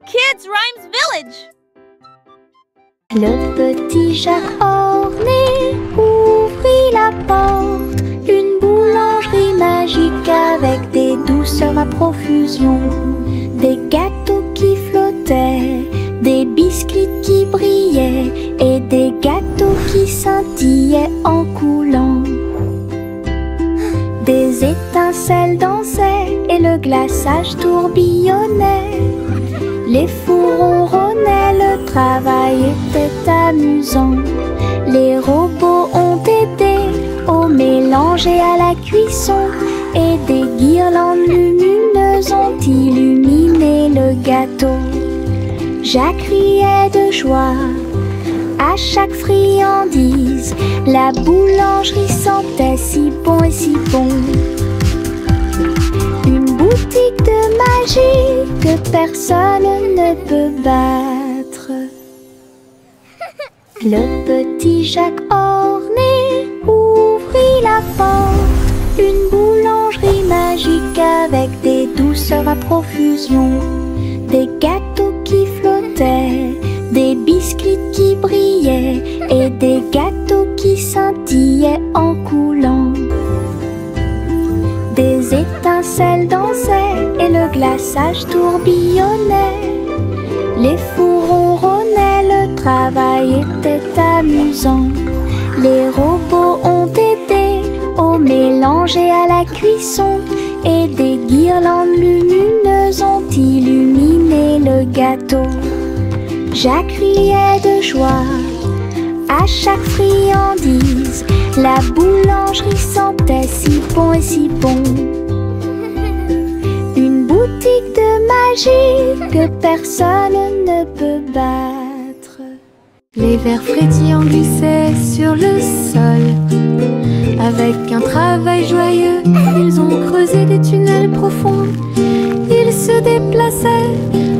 Kids Rhymes Village. Le petit Jacques orné ouvrit la porte. Une boulangerie magique avec des douceurs à profusion. Des gâteaux qui flottaient, des biscuits qui brillaient et des gâteaux qui scintillaient en coulant. Des étincelles dansaient et le glaçage tourbillonnait. Les fours ronronnaient, le travail était amusant. Les robots ont aidé au mélange et à la cuisson. Et des guirlandes lumineuses ont illuminé le gâteau. Jacques riait de joie à chaque friandise. La boulangerie sentait si bon et si bon. Une boutique de magie que personne ne peut battre. Le petit Jacques orné ouvrit la porte. Une boulangerie magique avec des douceurs à profusion. Des gâteaux qui flottaient, des biscuits qui brillaient et des gâteaux qui scintillaient en coulant. Des étincelles dansaient et le glaçage tourbillonnait. Les fours ronronnaient, le travail était amusant. Les robots ont aidé au mélange et à la cuisson. Et des guirlandes lumineuses ont illuminé le gâteau. Jacques riait de joie à chaque friandise. La boulangerie sentait si bon et si bon. Une boutique de magie que personne ne peut battre. Les vers frétillants glissaient sur le sol. Avec un travail joyeux, ils ont creusé des tunnels profonds. Ils se déplaçaient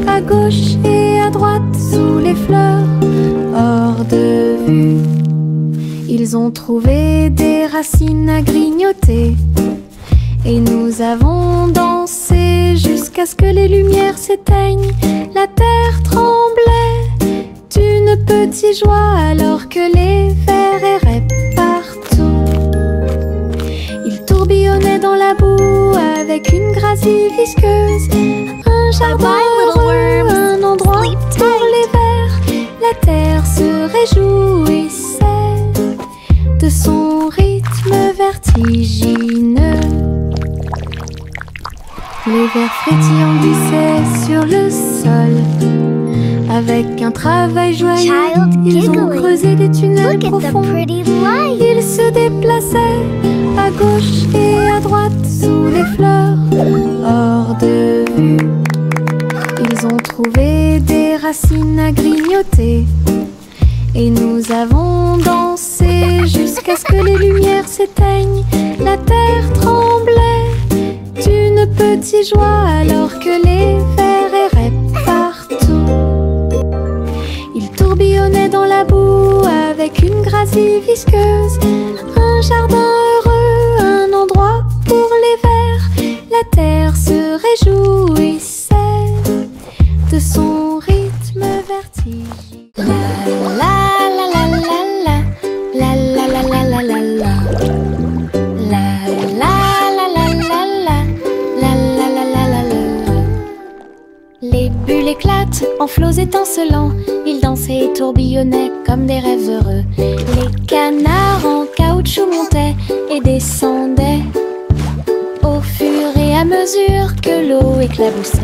à gauche et à droite sous les fleurs, hors de vue. Ils ont trouvé des racines à grignoter. Et nous avons dansé jusqu'à ce que les lumières s'éteignent. La terre tremblait d'une petite joie alors que les vers erraient partout. Ils tourbillonnaient dans la boue avec une gracie visqueuse. Un jardin heureux, un endroit pour les vers. La terre se réjouissait de son rythme vertigineux. Les vers frétillants glissaient sur le sol. Avec un travail joyeux, ils ont creusé des tunnels profonds. Ils se déplaçaient à gauche et à droite sous les fleurs, hors de vue. Ils ont trouvé des racines à grignoter. Et nous avons dansé jusqu'à ce que les lumières s'éteignent. La terre tremblait d'une petite joie alors que les vers erraient partout. Ils tourbillonnaient dans la boue avec une gracie visqueuse. Un jardin heureux, un endroit pour les vers. La terre se réjouissait de son rythme vertigineux. La la la la la la la la la la la la la la la la la la la. Les bulles éclatent en flots étincelants. Ils dansaient et tourbillonnaient comme des rêves heureux. Les canards en caoutchouc montaient et descendaient au fur et à mesure que l'eau éclaboussait.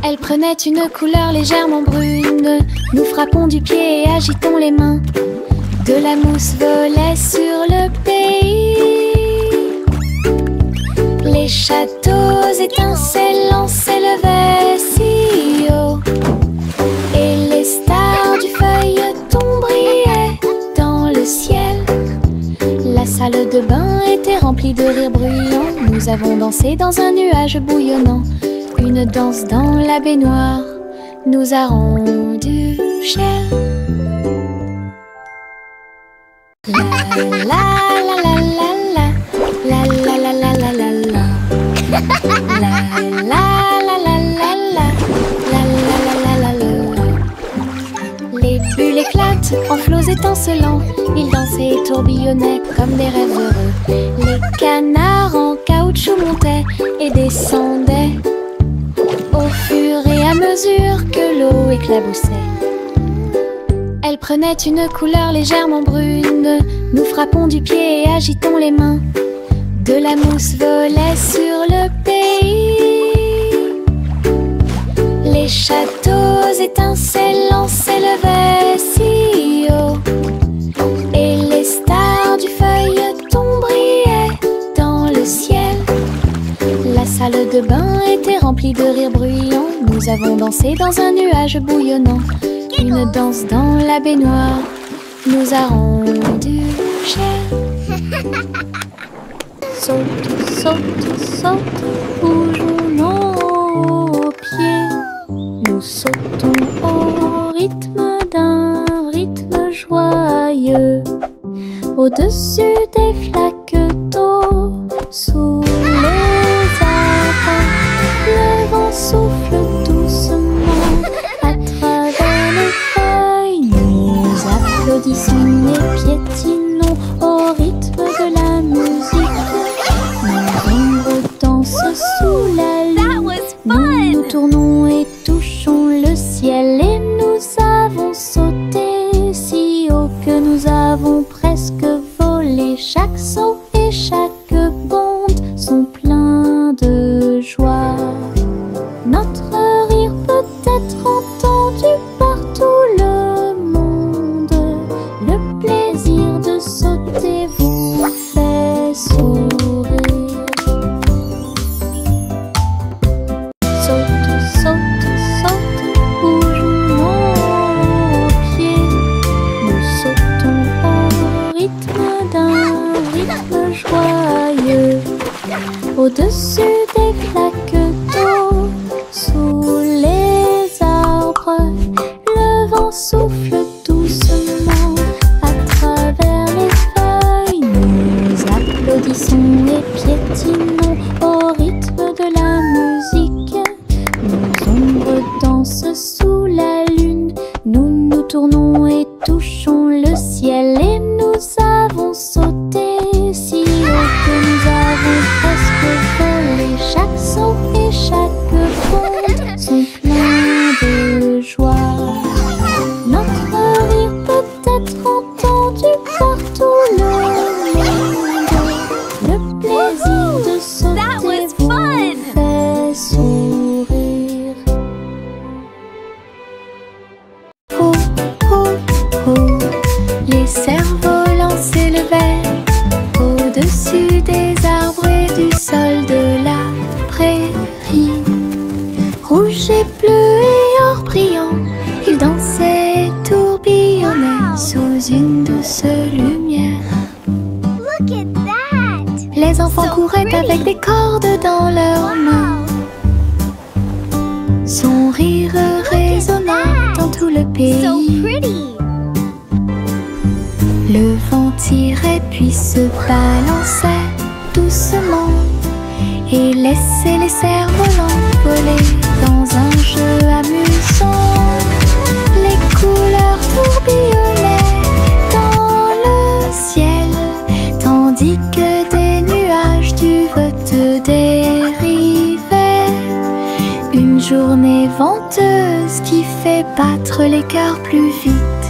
Elle prenait une couleur légèrement brune. Nous frappons du pied et agitons les mains. De la mousse volait sur le pays. Les châteaux étincelants s'élevaient si haut. Et les stars du feuilleton brillaient dans le ciel. La salle de bain était remplie de rires bruyants. Nous avons dansé dans un nuage bouillonnant. Une danse dans la baignoire nous a rendu cher. La la la la la la la la la la la la la la la la la la la étincelants. Ils dansaient et tourbillonnaient comme des rêves heureux. Les canards en caoutchouc montaient et descendaient au fur et à mesure que l'eau éclaboussait. Elle prenait une couleur légèrement brune. Nous frappons du pied et agitons les mains. De la mousse volait sur le pays. Les châteaux étincelants s'élevaient si haut, et les stars du feuilleton brillaient dans le ciel. La salle de bain était remplie de rires bruyants. Nous avons dansé dans un nuage bouillonnant. Une danse dans la baignoire nous a rendu cher. Saute, saute, saute, bougeons nos pieds. Nous sautons au rythme d'un rythme joyeux, au-dessus des flaques d'eau, sous les arbres. Le vent souffle doucement à travers les feuilles. Nous applaudissons et piétinons au rythme de la musique. Nos ombres dansent sous la lune. Nous nous tournons et touchons le ciel. Et nous avons sauté si haut que nous avons presque volé. Chaque saut et chaque bonde sont pleins de joie. Notre rire peut être entendu par tout le monde. Le plaisir de sauter vous fait sourire. Saute, saute, saute, bougeons nos pieds. Nous sautons au rythme d'un rythme joyeux, au-dessus des flaques d'eau, sous les arbres. Le vent souffle doucement à travers les feuilles. Nous applaudissons et piétinons au rythme de la musique. Nos ombres dansent sous la lune. Nous nous tournons et touchons le ciel. Et nous avons sauté si haut que nous avons presque volé. Chaque saut et chaque bonde sont pleins de joie. Notre rire peut être entendu par tout le monde. Le plaisir de sauter vous fait sourire. Oh, oh, oh, les cerfs-volants s'élevaient au-dessus des arbres et du sol de la prairie. Rouge et bleu et or brillant, ils dansaient et tourbillonnaient sous une douce lumière. Look at that! Les enfants couraient avec des cordes dans leurs mains. Son rire résonna dans tout le So pays. pretty! Le vent tirait puis se balançait doucement et laissait les cerfs-volants voler dans un jeu amusant. Les couleurs tourbillonnaient dans le ciel, tandis que des nuages du vote dérivaient. Une journée venteuse qui fait battre les cœurs plus vite.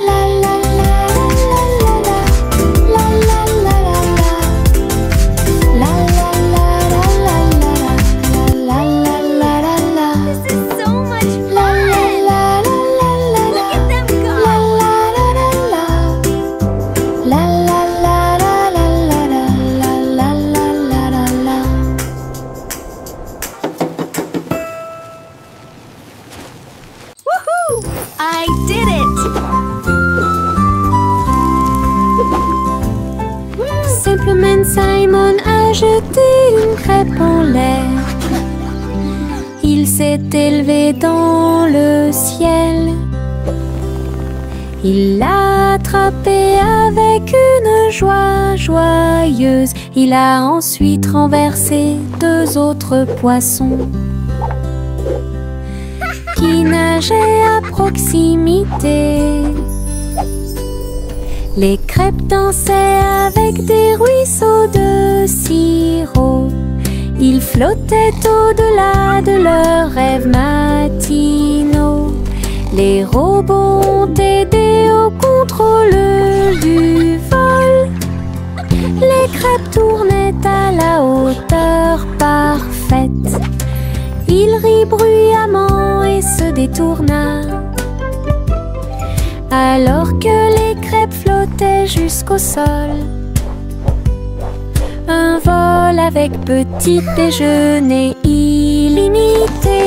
La la la la la la la la la la la la la la la la. This is so much La fun! la la la la Look at them la go! la la la la la la la la la la la. Woohoo! I did it! Simplement Simon a jeté une crêpe en l'air. Il s'est élevé dans le ciel. Il l'a attrapé avec une joie joyeuse. Il a ensuite renversé deux autres poissons qui qui nageait à proximité. Les crêpes dansaient avec des ruisseaux de sirop. Ils flottaient au-delà de leurs rêves matinaux. Les robots ont aidé au contrôle du vol. Les crêpes tournaient à la hauteur parfaite. Il rit bruyamment et se détourna. Alors que les crêpes flottaient jusqu'au sol. Un vol avec petit déjeuner illimité.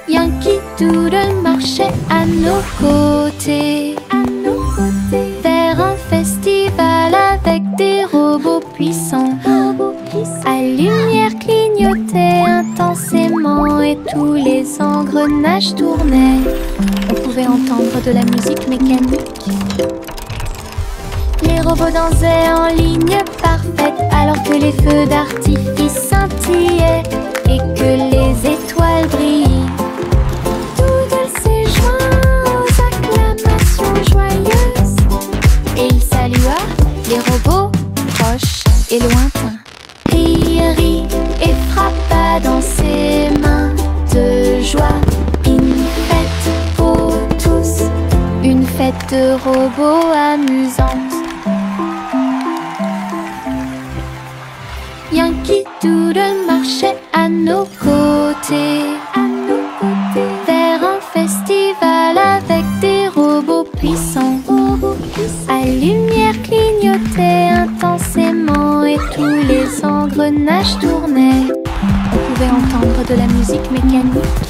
Yankee Doodle marchait à nos côtés, vers un festival avec des robots puissants. À lumière clignotait intensément et tous les engrenages tournaient. On pouvait entendre de la musique mécanique. Les robots dansaient en ligne parfaite alors que les feux d'artifice scintillaient et que les étoiles brillaient. Les robots proches et lointains. Rit et frappa dans ses mains de joie. Une fête pour tous, une fête de robots amusante. Yankee Doodle marchait à nos côtés, vers un festival avec des robots puissants. À lumière clignotait intensément et tous les engrenages tournaient. On pouvait entendre de la musique mécanique.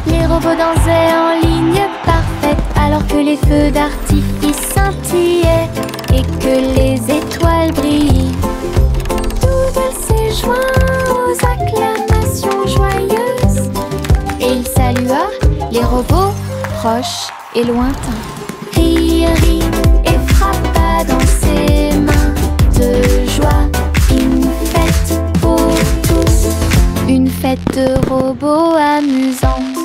Les robots dansaient en ligne parfaite alors que les feux d'artifice scintillaient et que les étoiles brillaient. Doodle s'est joint aux acclamations joyeuses et il salua les robots proches et lointains. Rit et frappa dans ses mains de joie. Une fête pour tous, une fête de robots amusante.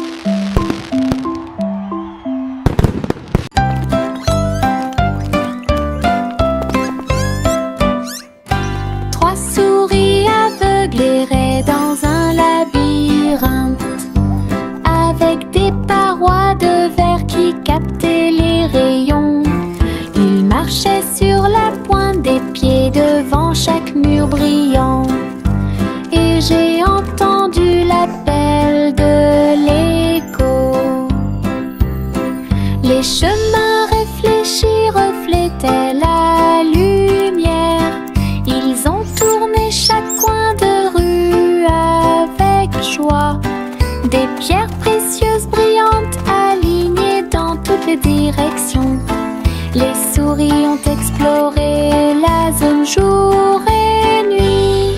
Trois souris aveugles erraient dans un labyrinthe avec des parois de verre qui captaient les rayons. Ils marchaient sur la pointe des pieds devant chaque mur brillant. Et j'ai entendu l'appel de l'écho. Les chemins réfléchis reflétaient la lumière. Ils ont tourné chaque coin de rue avec joie. Des pierres précieuses brillantes alignées dans toutes les directions. Les souris ont exploré la zone jour et nuit.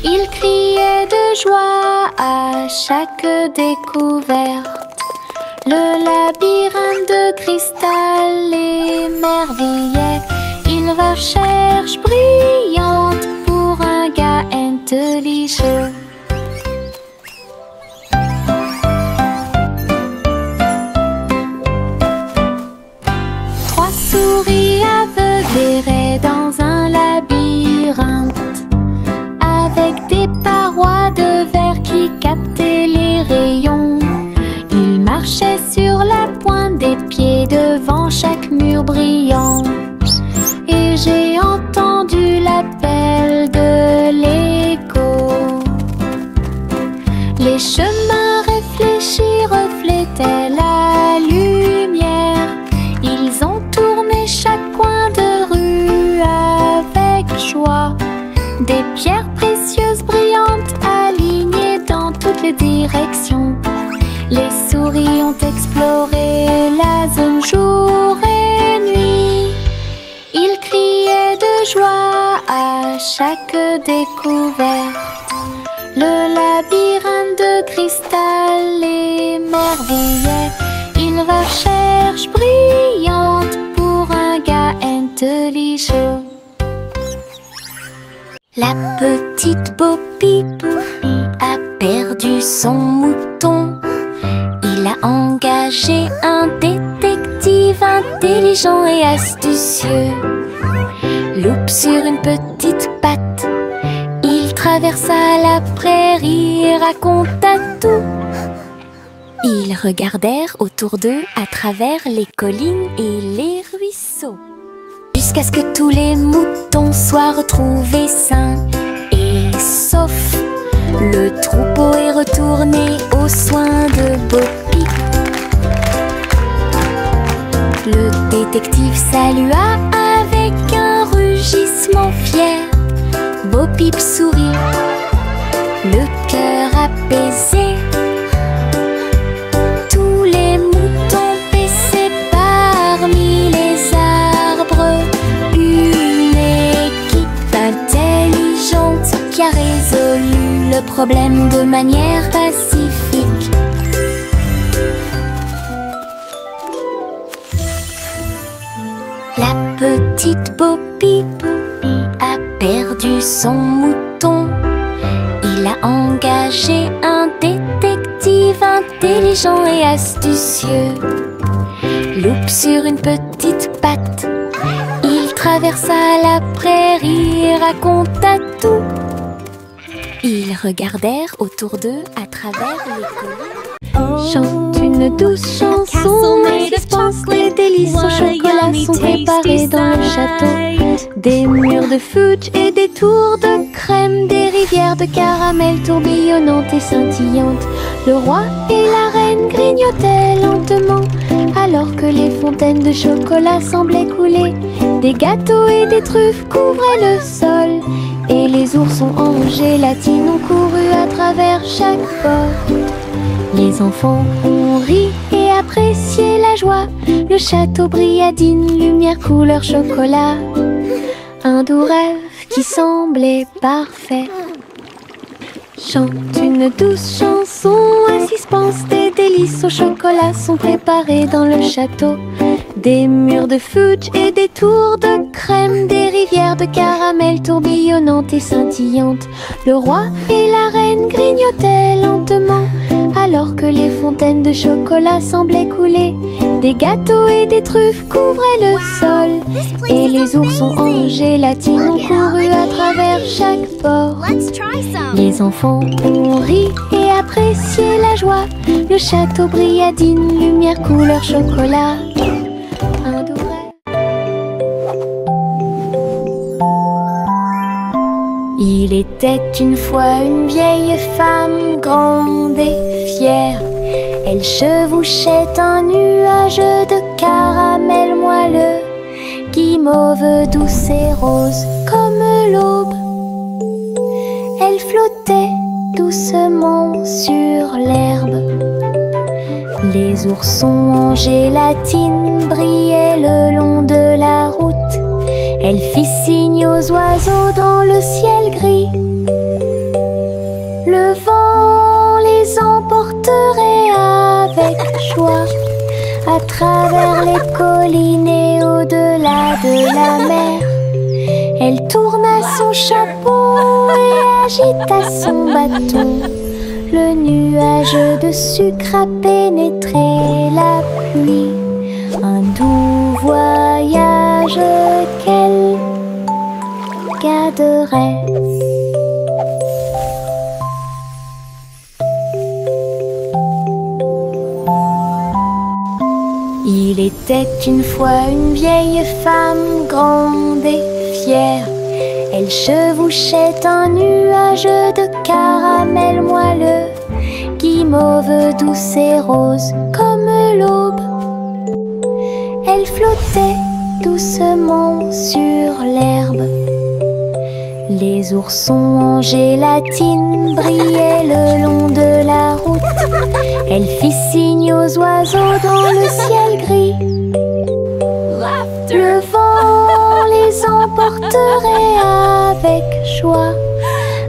Ils criaient de joie à chaque découverte. Le labyrinthe de cristal l'émerveillait. Une recherche brillante pour un gars intelligent. Souris aveugles erraient dans un labyrinthe avec des parois de verre qui captaient les rayons. Ils marchaient sur la pointe des pieds devant chaque mur brillant. Et j'ai entendu l'appel de l'écho. Les chemins réfléchis reflétaient la lumière. Ils ont tourné chaque coin de rue avec joie. Des pierres précieuses brillantes alignées dans toutes les directions. Les souris ont exploré la zone jour et nuit. découverte. Le labyrinthe de cristal émerveillait une recherche brillante pour un gars intelligent. La petite Bo Peep a perdu son mouton. Il a engagé un détective intelligent et astucieux. Loup sur une petite patte, il traversa la prairie et raconta tout. Ils regardèrent autour d'eux à travers les collines et les ruisseaux, jusqu'à ce que tous les moutons soient retrouvés sains et saufs. Le troupeau est retourné aux soins de Bo Peep. Le détective salua avec un rugissement fier. Bo Peep sourit, le cœur apaisé. Tous les moutons paissaient parmi les arbres. Une équipe intelligente qui a résolu le problème de manière pacifique. La petite Bo Peep a perdu son mouton. Il a engagé un détective intelligent et astucieux. Loup sur une petite patte, il traversa la prairie et raconta tout. Ils regardèrent autour d'eux à travers les collines. Chante une douce chanson et suspense. Les délices au chocolat sont préparés dans le château. Des murs de fudge et des tours de crème, des rivières de caramel tourbillonnantes et scintillantes. Le roi et la reine grignotaient lentement, alors que les fontaines de chocolat semblaient couler. Des gâteaux et des truffes couvraient le sol, et les oursons en gélatine ont couru à travers chaque porte. Les enfants ont ri et apprécié la joie. Le château brilla d'une lumière couleur chocolat. Un doux rêve qui semblait parfait. Chante une douce chanson, un suspense. Des délices au chocolat sont préparés dans le château. Des murs de fudge et des tours de crème, des rivières de caramel tourbillonnantes et scintillantes. Le roi et la reine grignotaient lentement, alors que les fontaines de chocolat semblaient couler. Des gâteaux et des truffes couvraient le sol, et les oursons en gélatine ont couru à travers chaque porte. Les enfants ont ri et apprécié la joie. Le château brilla d'une lumière couleur chocolat. Un doux rêve. Il était une fois une vieille femme grande et fière. Elle chevauchait un nuage de caramel moelleux, guimauve douce et rose comme l'aube. Elle flottait doucement sur l'herbe. Les oursons en gélatine brillaient le long de la route. Elle fit signe aux oiseaux dans le ciel gris. Le vent les emporterait avec joie à travers les collines et au-delà de la mer. Elle tourna son chapeau et agita son bâton. Le nuage de sucre a pénétré la pluie. Un doux voyage qu'elle garderait. Il était une fois une vieille femme grande et fière. Elle chevauchait un nuage de caramel moelleux, guimauve douce et rose comme l'aube. Elle flottait doucement sur l'herbe. Les oursons en gélatine brillaient le long de la route. Elle fit signe aux oiseaux dans le ciel gris. Le vent les emporterait avec joie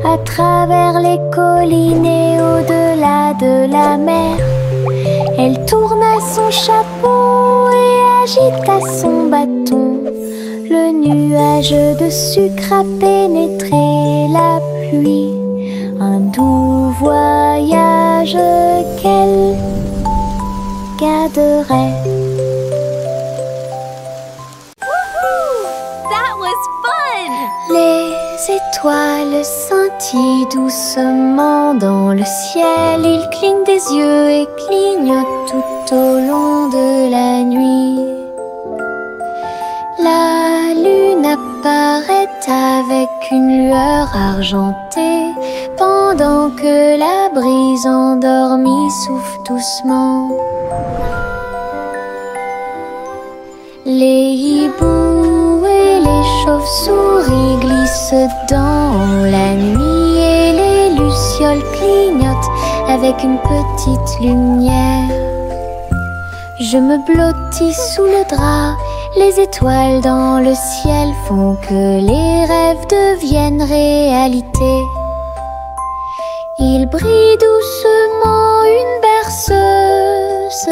à travers les collines et au-delà de la mer. Elle tourna son chapeau et agita son bâton. Le nuage de sucre a pénétré la pluie. Un doux voyage qu'elle garderait. That was fun! Les étoiles scintillent doucement dans le ciel. Ils clignent des yeux et clignotent tout au long de la nuit. La lune apparaît avec une lueur argentée, pendant que la brise endormie souffle doucement. Les hiboux et les chauves-souris glissent dans la nuit et les lucioles clignotent avec une petite lumière. Je me blottis sous le drap, les étoiles dans le ciel font que les rêves deviennent réalité. Il brille doucement une berceuse.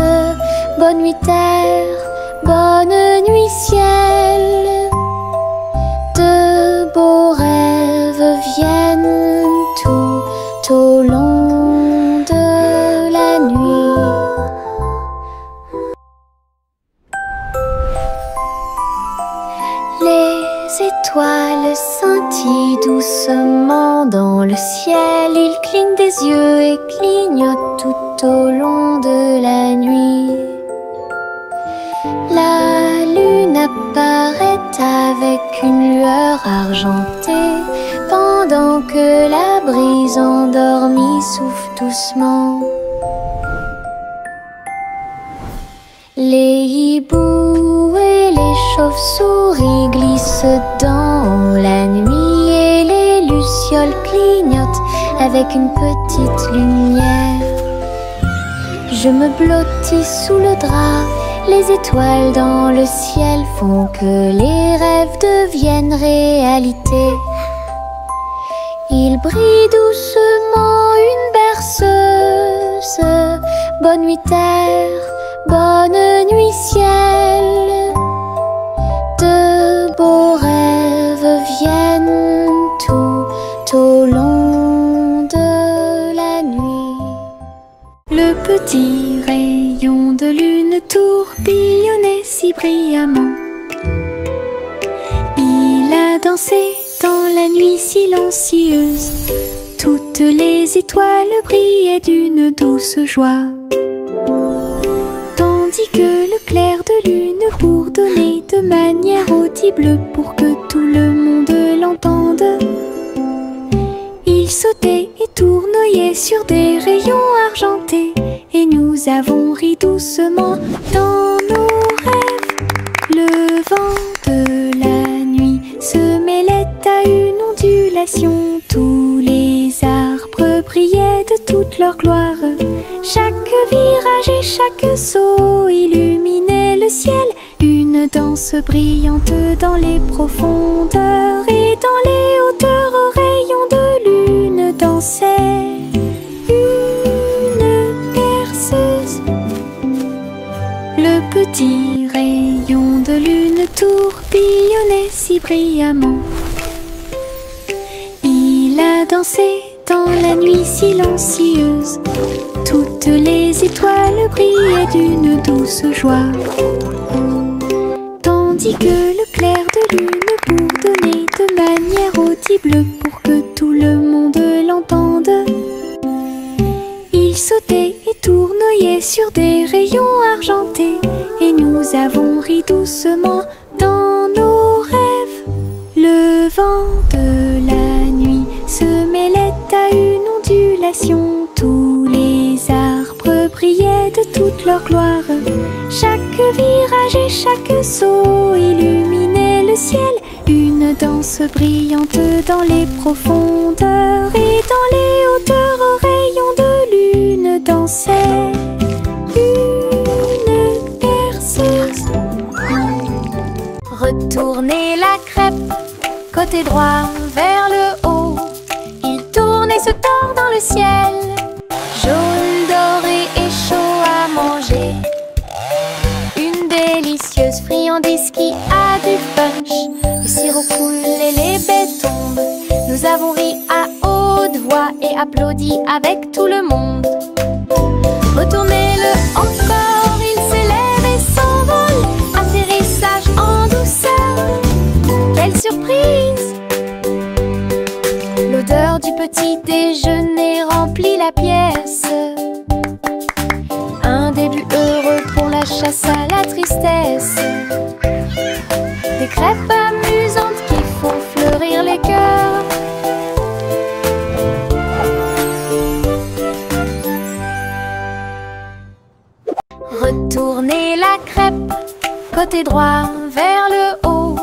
Bonne nuit terre, bonne nuit ciel. De beaux rêves viennent tout au long de la nuit. Les étoiles scintillent doucement dans le ciel. Ils clignent des yeux et clignotent tout au long de la nuit. La lune apparaît avec une lueur argentée, pendant que la brise endormie souffle doucement. Les hiboux et les chauves-souris glissent dans la nuit et les lucioles clignotent avec une petite lumière. Je me blottis sous le drap, les étoiles dans le ciel font que les rêves deviennent réalité. Il brille doucement une berceuse. Bonne nuit terre, bonne nuit ciel. De beaux rêves viennent tout au long de la nuit. Le petit rayon de lune tourbillonnait si brillamment. Il a dansé dans la nuit silencieuse. Toutes les étoiles brillaient d'une douce joie, tandis que le clair de lune bourdonnait de manière audible pour que tout le monde l'entende. Il sautait et tournoyait sur des rayons argentés, et nous avons ri doucement dans nos rêves. Le vent de la nuit se mêlait à une ondulation. Tous les arbres brillaient de toute leur gloire. Chaque virage et chaque saut illuminait le ciel. Une danse brillante dans les profondeurs, et dans les hauteurs aux rayons de lune dansait une berceuse. Le petit rayon de lune tourbillonnait si brillamment. Il a dansé dans la nuit silencieuse. Toutes les étoiles brillaient d'une douce joie, tandis que le clair de lune bourdonnait de manière audible pour que tout le monde l'entende. Il sautait et tournoyait sur des rayons argentés, et nous avons ri doucement dans nos rêves. Le vent de la nuit se mêlait à une ondulation. Tous les arbres brillaient de toute leur gloire. Chaque virage et chaque saut illuminait le ciel. Une danse brillante dans les profondeurs, et dans les hauteurs aux rayons de lune dansait une berceuse. Retournez la crêpe, côté droit vers le haut. Il tourne et se tord dans le ciel. Jaune, doré et chaud à manger. Une délicieuse friandise qui a du punch. Le sirop coule et les baies tombent. Nous avons ri à haute voix et applaudi avec tout le monde. Retournez-le encore, il s'élève et s'envole. Atterrissage en douceur, quelle surprise! L'odeur du petit déjeuner remplit la pièce. Un début heureux pour la chasse à la tristesse. Des crêpes amusantes qui font fleurir les cœurs. Retournez la crêpe, côté droit vers le haut.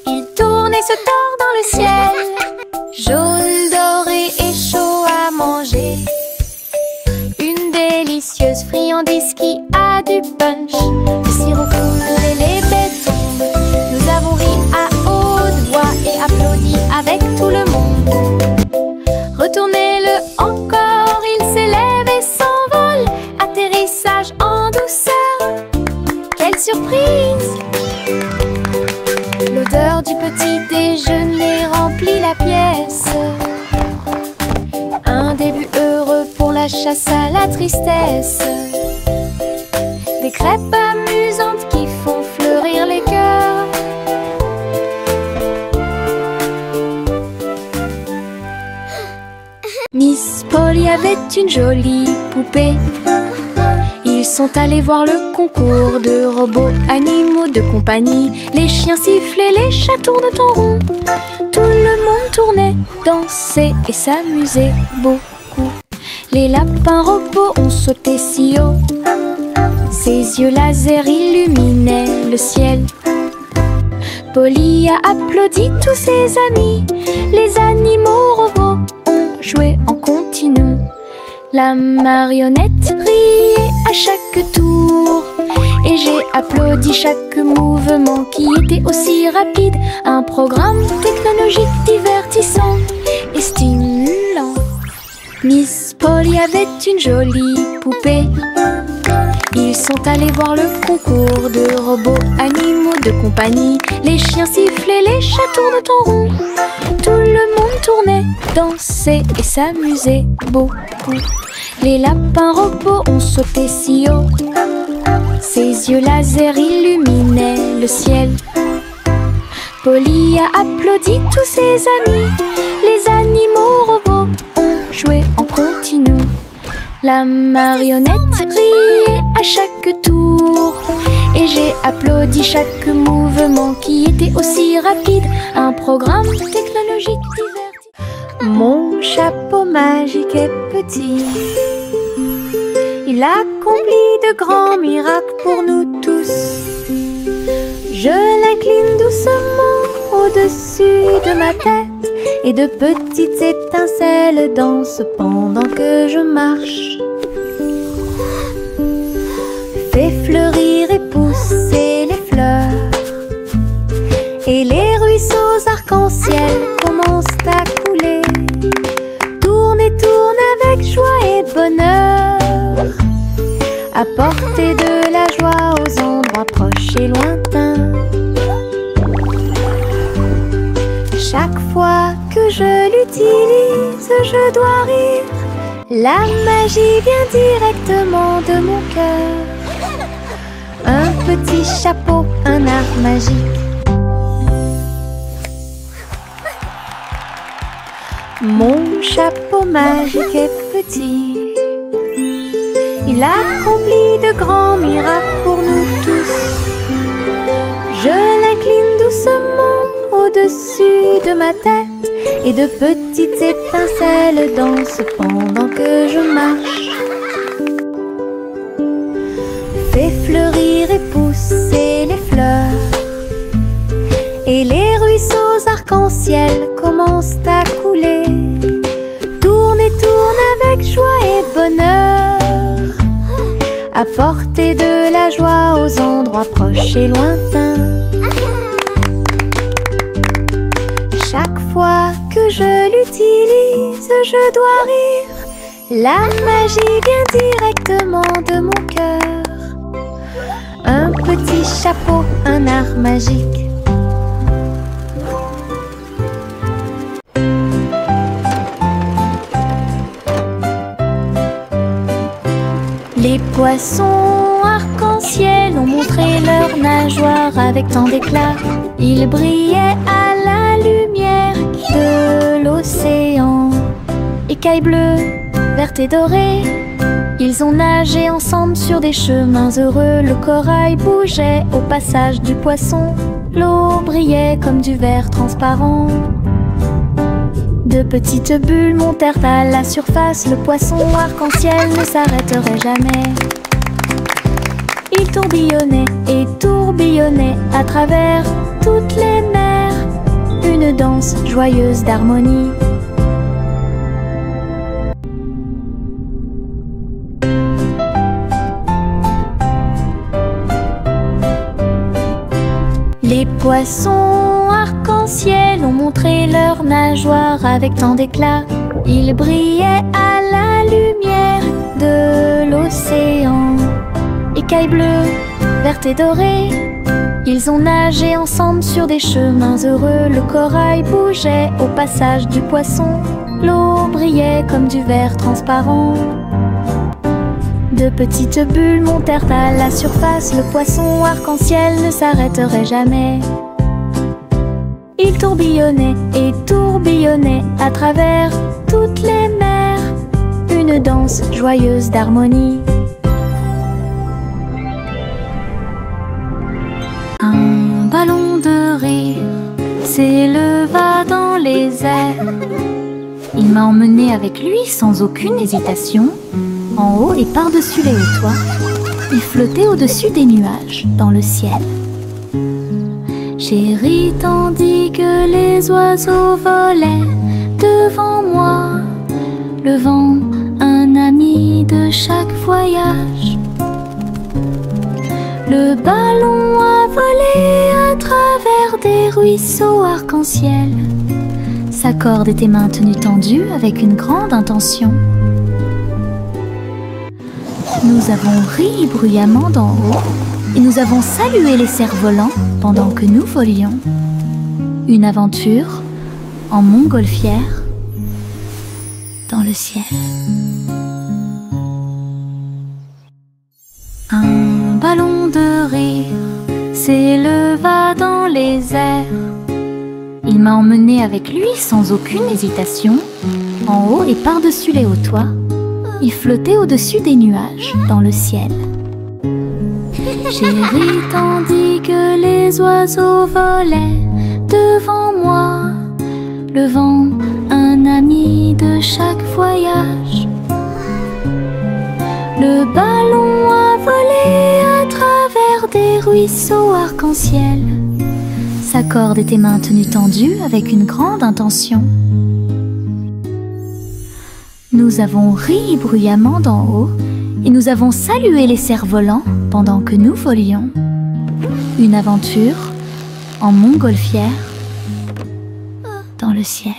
Il tourne et se tord dans le ciel. Jaune, doré et chaud à manger. Une délicieuse friandise qui a du punch. Le sirop coule et les baies tombent. Nous avons ri à haute voix et applaudi avec tout le monde. Retournez-le encore, il s'élève et s'envole. Atterrissage en douceur, quelle surprise! L'odeur du petit déjeuner remplit la pièce. Un début heureux pour la chasse à la tristesse. Des crêpes amusantes qui font fleurir les cœurs. Miss Polly avait une jolie poupée. Ils sont allés voir le concours de robots animaux de compagnie. Les chiens sifflaient, les chats tournent en rond. Tout le monde tournait, dansait et s'amusait beaucoup. Les lapins robots ont sauté si haut. Ses yeux laser illuminaient le ciel. Polly a applaudi tous ses amis. Les animaux robots ont joué en continu. La marionnette riait à chaque tour. Et j'ai applaudi chaque mouvement qui était aussi rapide. Un programme technologique divertissant et stimulant. Miss Polly avait une jolie poupée. Ils sont allés voir le concours de robots animaux de compagnie. Les chiens sifflaient, les chats tournent en rond. Tout le monde tournait, dansait et s'amusait beaucoup. Les lapins robots ont sauté si haut. Ses yeux laser illuminaient le ciel. Polly a applaudi tous ses amis. Les animaux robots ont joué en continu. La marionnette riait à chaque tour. Et j'ai applaudi chaque mouvement qui était aussi rapide. Un programme technologique divertissant. Mon chapeau magique est petit. Il accomplit de grands miracles pour nous tous. Je l'incline doucement au-dessus de ma tête. Et de petites étincelles dansent pendant que je marche. Fais fleurir et pousser les fleurs. Et les ruisseaux arc-en-ciel commencent à couler. Tourne et tourne avec joie et bonheur. Apporter de la joie aux endroits proches et lointains. Chaque fois que je l'utilise, je dois rire. La magie vient directement de mon cœur. Un petit chapeau, un art magique. Mon chapeau magique est petit. Il accomplit de grands miracles pour nous tous. Je l'incline doucement au-dessus de ma tête. Et de petites étincelles dansent pendant que je marche. Fais fleurir et pousser les fleurs. Et les ruisseaux arc-en-ciel commencent à couler. Tourne et tourne avec joie et bonheur. Apporter de la joie aux endroits proches et lointains. Chaque fois que je l'utilise, je dois rire. La magie vient directement de mon cœur. Un petit chapeau, un art magique. Les poissons arc-en-ciel ont montré leur nageoire avec tant d'éclat. Ils brillaient à la lumière de l'océan. Écailles bleues, vertes et dorées, ils ont nagé ensemble sur des chemins heureux. Le corail bougeait au passage du poisson. L'eau brillait comme du verre transparent. De petites bulles montèrent à la surface. Le poisson arc-en-ciel ne s'arrêterait jamais. Il tourbillonnait et tourbillonnait à travers toutes les mers. Une danse joyeuse d'harmonie. Les poissons arc-en-ciel ont montré leur nageoire avec tant d'éclat. Ils brillaient à la lumière de l'océan. Écailles bleues, vertes et dorées, ils ont nagé ensemble sur des chemins heureux. Le corail bougeait au passage du poisson. L'eau brillait comme du verre transparent. De petites bulles montèrent à la surface. Le poisson arc-en-ciel ne s'arrêterait jamais. Il tourbillonnait et tourbillonnait à travers toutes les mers. Une danse joyeuse d'harmonie. Un ballon de rire s'éleva dans les airs. Il m'a emmené avec lui sans aucune hésitation. En haut et par-dessus les hauts toits, il flottait au-dessus des nuages dans le ciel. J'ai ri tandis que les oiseaux volaient devant moi. Le vent, un ami de chaque voyage. Le ballon a volé à travers des ruisseaux arc-en-ciel. Sa corde était maintenue tendue avec une grande intention. Nous avons ri bruyamment d'en haut et nous avons salué les cerfs-volants pendant que nous volions. Une aventure en montgolfière dans le ciel. Un ballon de rire s'éleva dans les airs. Il m'a emmené avec lui sans aucune hésitation. En haut et par-dessus les hauts toits, il flottait au-dessus des nuages dans le ciel. J'ai ri tandis que les oiseaux volaient devant moi. Le vent, un ami de chaque voyage. Le ballon a volé à travers des ruisseaux arc-en-ciel. Sa corde était maintenue tendue avec une grande intention. Nous avons ri bruyamment d'en haut et nous avons salué les cerfs-volants pendant que nous volions. Une aventure en montgolfière dans le ciel.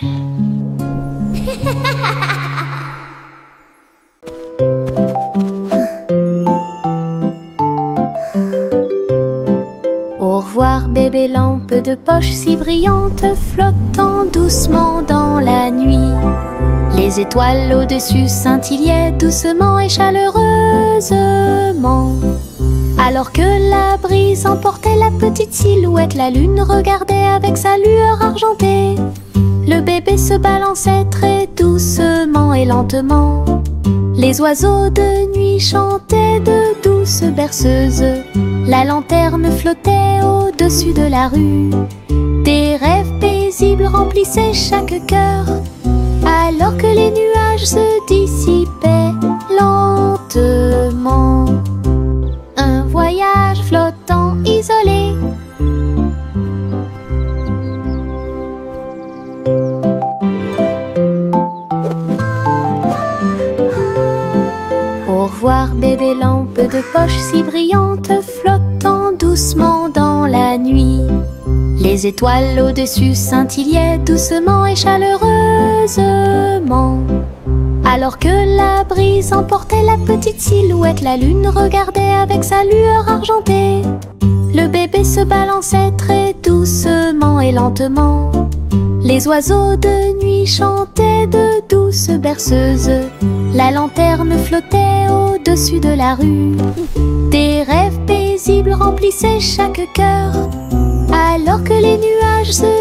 Au revoir bébé lampe de poche si brillante, flottant doucement dans la nuit. Les étoiles au-dessus scintillaient doucement et chaleureusement. Alors que la brise emportait la petite silhouette, la lune regardait avec sa lueur argentée. Le bébé se balançait très doucement et lentement. Les oiseaux de nuit chantaient de douces berceuses. La lanterne flottait au-dessus de la rue. Des rêves paisibles remplissaient chaque cœur, alors que les nuages se dissipaient lentement. Un voyage flottant isolé. Au revoir bébé lampe de poche si brillante, flottant doucement dans la nuit. Les étoiles au-dessus scintillaient doucement et chaleureusement. joyeusement. Alors que la brise emportait la petite silhouette, la lune regardait avec sa lueur argentée. Le bébé se balançait très doucement et lentement. Les oiseaux de nuit chantaient de douces berceuses. La lanterne flottait au-dessus de la rue. Des rêves paisibles remplissaient chaque cœur, alors que les nuages se